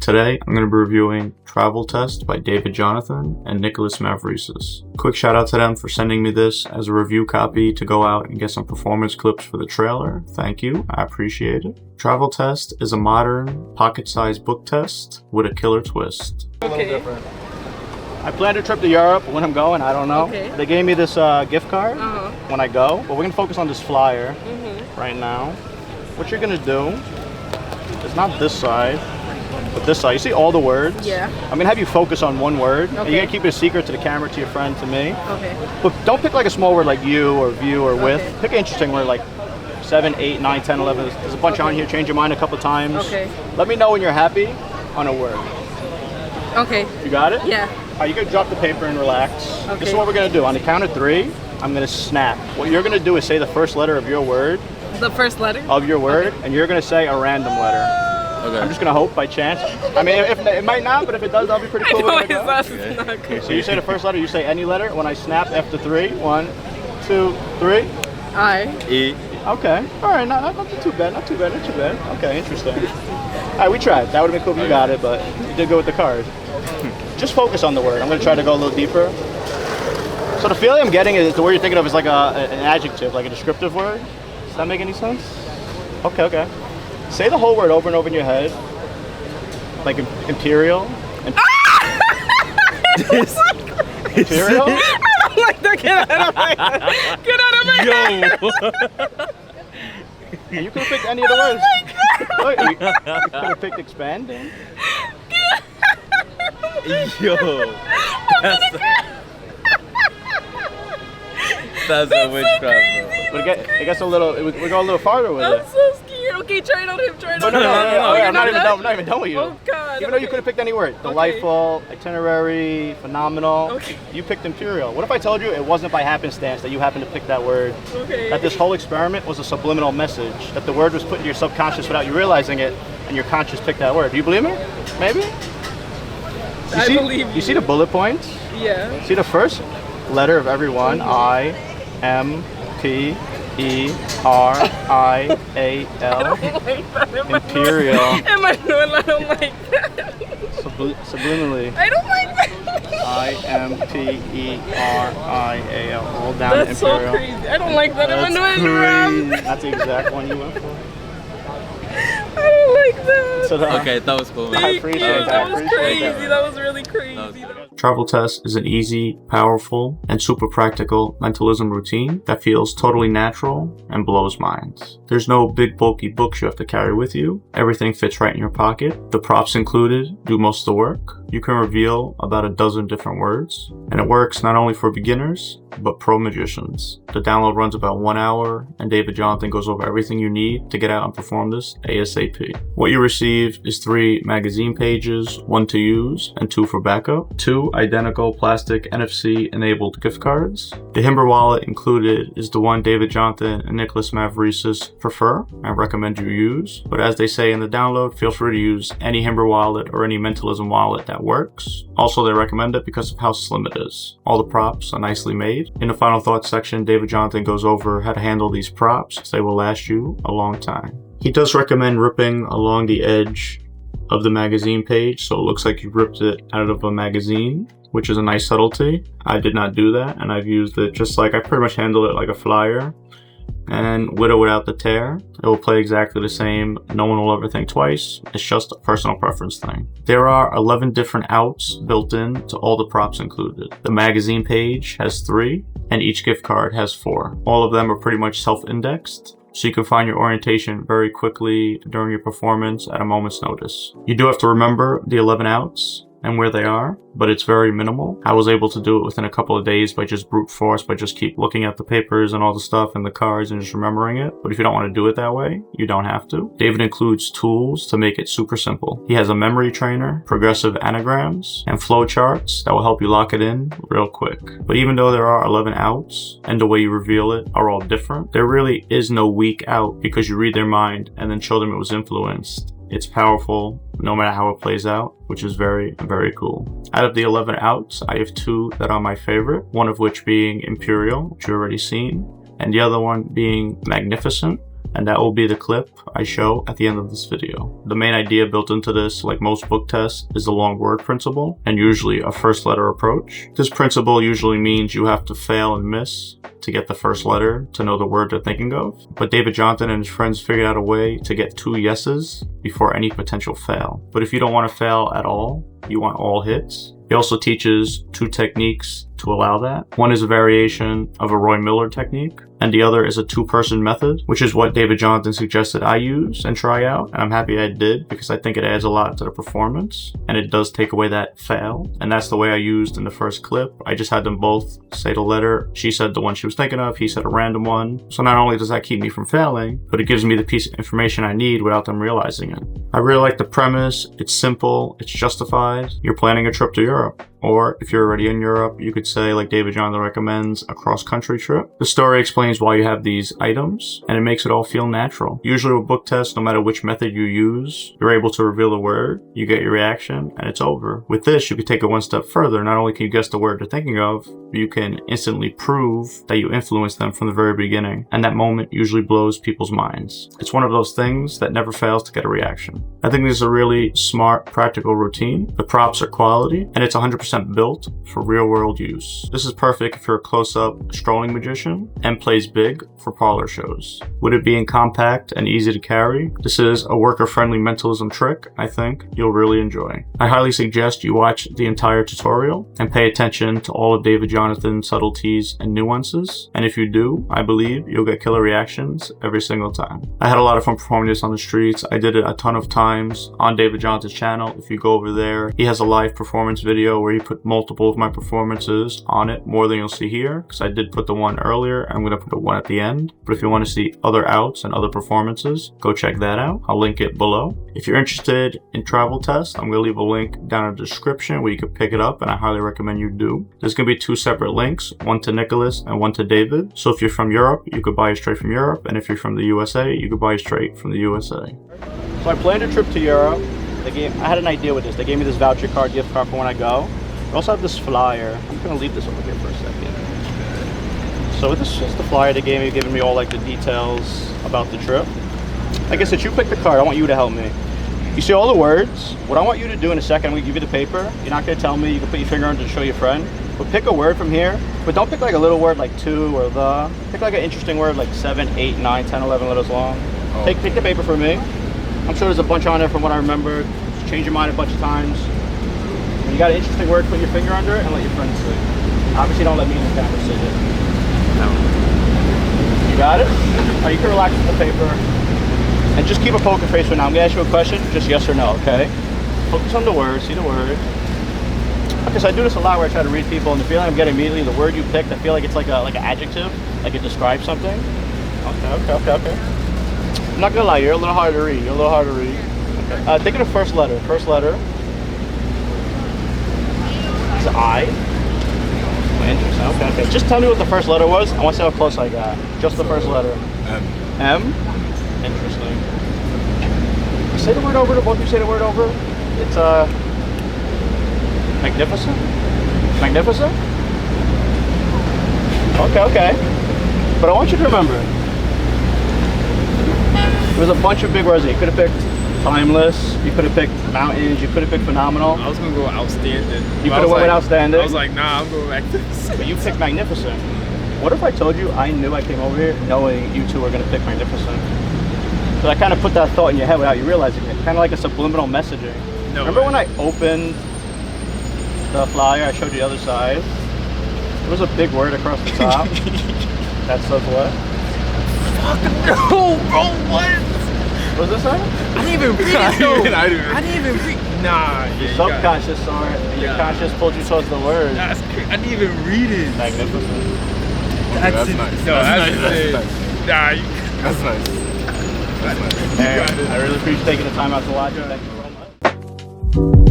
Today, I'm going to be reviewing Travel Test by David Jonathan and Nikolas Mavresis. Quick shout out to them for sending me this as a review copy to go out and get some performance clips for the trailer. Thank you, I appreciate it. Travel Test is a modern, pocket-sized book test with a killer twist. A little different. I planned a trip to Europe. When I'm going, I don't know. Okay. They gave me this gift card when I go, but we're gonna focus on this flyer right now. What you're gonna do is not this side, but this side. You see all the words? Yeah. I'm gonna have you focus on one word. Okay. And you're gonna keep it a secret to the camera, to your friend, to me. Okay. But don't pick like a small word like you or view or with. Okay. Pick an interesting word like 7, 8, 9, 10, 11. There's a bunch on here. Change your mind a couple times. Okay. Let me know when you're happy on a word. Okay. You got it? Yeah. All right, you can drop the paper and relax. Okay. This is what we're gonna do. On the count of 3, I'm gonna snap. What you're gonna do is say the first letter of your word. The first letter? Okay. And you're gonna say a random letter. Okay. I'm just gonna hope by chance. I mean, if it might not, but if it does, that'll be pretty cool. I know We're gonna it's go. not Okay, cool. so you say the first letter, you say any letter. When I snap after 3, 1, 2, 3. I. E. Okay. All right. Not too bad. Not too bad. Not too bad. Okay. Interesting. All right. We tried. That would have been cool if you got it, but you did go with the card. Just focus on the word. I'm gonna try to go a little deeper. So the feeling I'm getting is the word you're thinking of is like an adjective, like a descriptive word. Does that make any sense? Okay. Say the whole word over and over in your head. Like imperial. Imperial? I don't like that. Get out of my head. Get out of my head. And you could have picked any of the words. Look, you could have picked expanding. Yo. That's a witchcraft, bro. But it gets a little. We go a little farther with I'm it. so scared. Okay, try it on him. Try it on him. No. I'm not even done. done with you. Oh, God. Even though you could have picked any word. Delightful, itinerary, phenomenal. Okay. You picked imperial. What if I told you it wasn't by happenstance that you happened to pick that word? Okay. That this whole experiment was a subliminal message. That the word was put in your subconscious without you realizing it, and your conscious picked that word. Do you believe me? Maybe? I believe you. You see the bullet points? Yeah. See the first letter of every one? I, M, P, E, R, I, A, L. Imperial. Am I doing? I don't like that. Subliminally. I don't like that. I, M, P, E, R, I, A, L. All down That's so imperial. crazy. I don't like that. Am I That's doing it wrong? crazy. That's the exact one you went for. I don't like that. So Okay, that was cool. Thank appreciate you. that. That was Appreciate crazy. that. That was really crazy. Travel Test is an easy, powerful, and super practical mentalism routine that feels totally natural and blows minds. There's no big bulky books you have to carry with you. Everything fits right in your pocket. The props included do most of the work. You can reveal about a dozen different words, and it works not only for beginners, but pro magicians. The download runs about 1 hour, and David Jonathan goes over everything you need to get out and perform this ASAP. What you receive is 3 magazine pages, 1 to use and 2 for backup, 2 identical plastic NFC-enabled gift cards. The Himber wallet included is the one David Jonathan and Nikolas Mavresis prefer and recommend you use, but as they say in the download, feel free to use any Himber wallet or any mentalism wallet that works. Also, they recommend it because of how slim it is. All the props are nicely made. In the final thoughts section, David Jonathan goes over how to handle these props as they will last you a long time. He does recommend ripping along the edge of the magazine page so it looks like you ripped it out of a magazine, which is a nice subtlety. I did not do that, and I've used it just like I pretty much handled it like a flyer. And with or without the tear, it will play exactly the same. No one will ever think twice. It's just a personal preference thing. There are 11 different outs built in to all the props included. The magazine page has 3, and each gift card has 4. All of them are pretty much self-indexed, so you can find your orientation very quickly during your performance at a moment's notice. You do have to remember the 11 outs and where they are, but it's very minimal. I was able to do it within a couple of days by just brute force, by just keep looking at the papers and all the stuff and the cards and just remembering it. But if you don't want to do it that way, you don't have to. David includes tools to make it super simple. He has a memory trainer, progressive anagrams, and flow charts that will help you lock it in real quick. But even though there are 11 outs and the way you reveal it are all different, there really is no weak out because you read their mind and then show them it was influenced. It's powerful no matter how it plays out, which is very, very cool. Out of the 11 outs, I have 2 that are my favorite, one of which being Imperial, which you've already seen, and the other one being Magnificent, and that will be the clip I show at the end of this video. The main idea built into this, like most book tests, is the long word principle, and usually a first letter approach. This principle usually means you have to fail and miss to get the first letter to know the word they're thinking of. But David Jonathan and his friends figured out a way to get 2 yeses before any potential fail. But if you don't want to fail at all, you want all hits. He also teaches 2 techniques to allow that. One is a variation of a Roy Miller technique, and the other is a 2-person method, which is what David Jonathan suggested I use and try out, and I'm happy I did because I think it adds a lot to the performance, and it does take away that fail, and that's the way I used in the first clip. I just had them both say the letter. She said the one she was thinking of, he said a random one. So not only does that keep me from failing, but it gives me the piece of information I need without them realizing it. I really like the premise. It's simple, it's justified. You're planning a trip to Europe. Or if you're already in Europe, you could say, like David Jonathan recommends, a cross-country trip. The story explains why you have these items, and it makes it all feel natural. Usually with book tests, no matter which method you use, you're able to reveal the word, you get your reaction, and it's over. With this, you could take it one step further. Not only can you guess the word they're thinking of, but you can instantly prove that you influenced them from the very beginning, and that moment usually blows people's minds. It's one of those things that never fails to get a reaction. I think this is a really smart, practical routine. The props are quality, and it's 100% built for real-world use. This is perfect if you're a close-up strolling magician and plays big for parlor shows. With it being compact and easy to carry, this is a worker-friendly mentalism trick I think you'll really enjoy. I highly suggest you watch the entire tutorial and pay attention to all of David Jonathan's subtleties and nuances, and if you do, I believe you'll get killer reactions every single time. I had a lot of fun performing this on the streets. I did it a ton of times on David Jonathan's channel. If you go over there, he has a live performance video where he put multiple of my performances on it, more than you'll see here, because I did put the one earlier. I'm going to put the one at the end, but if you want to see other outs and other performances, go check that out. I'll link it below. If you're interested in travel tests, I'm going to leave a link down in the description where you can pick it up, and I highly recommend you do. There's going to be 2 separate links, one to Nicholas and one to David. So if you're from Europe, you could buy it straight from Europe, and if you're from the USA, you could buy it straight from the USA. So I planned a trip to Europe. I had an idea with this. They gave me this voucher card, gift card for when I go. I also have this flyer. I'm just gonna leave this over here for a second. So this is the flyer they gave me, giving me all like the details about the trip. I guess since you picked the card, I want you to help me. You see all the words. What I want you to do in a second, I'm gonna give you the paper. You're not gonna tell me. You can put your finger on it to show your friend. But pick a word from here. But don't pick like a little word like to or the. Pick like an interesting word like 7, 8, 9, 10, 11 letters long. Oh. Take the paper from me. I'm sure there's a bunch on there from what I remember. Just change your mind a bunch of times. When you got an interesting word, put your finger under it and let your friend see. Obviously, don't let me in the camera see it. No. You got it? All right, you can relax with the paper. And just keep a poker face for now. I'm going to ask you a question, just yes or no, okay? Focus on the word, see the word. Because I do this a lot where I try to read people, and the feeling I'm getting immediately, the word you picked, I feel like it's like an adjective, like it describes something. Okay. I'm not going to lie, you're a little hard to read. Okay. Think of the first letter. It's I. Interesting. Okay. Just tell me what the first letter was. I want to see how close I got. Just the first letter. M. Interesting. Say the word over to both of you. Say the word over. It's magnificent. Magnificent. Okay. But I want you to remember, there was a bunch of big words that you could have picked. Timeless, you could have picked mountains, you could have picked phenomenal. I was gonna go outstanding. You could have went with outstanding. I was like, nah, I'm going back to this. But you picked magnificent. What if I told you I knew I came over here knowing you two were gonna pick magnificent? So I kind of put that thought in your head without you realizing it. Kind of like a subliminal messaging. No Remember when I opened the flyer, I showed you the other side? There was a big word across the top. That says what? Fuck no, bro, what? What does this say? I didn't even read it though. I didn't even read. Nah, your subconscious saw it, and your conscious pulled you towards the word. That's crazy. I didn't even read it. Magnificent. That's nice. No, that's nice. Nah, that's nice. That's nice. I really appreciate taking the time out to watch it. Thank you so much.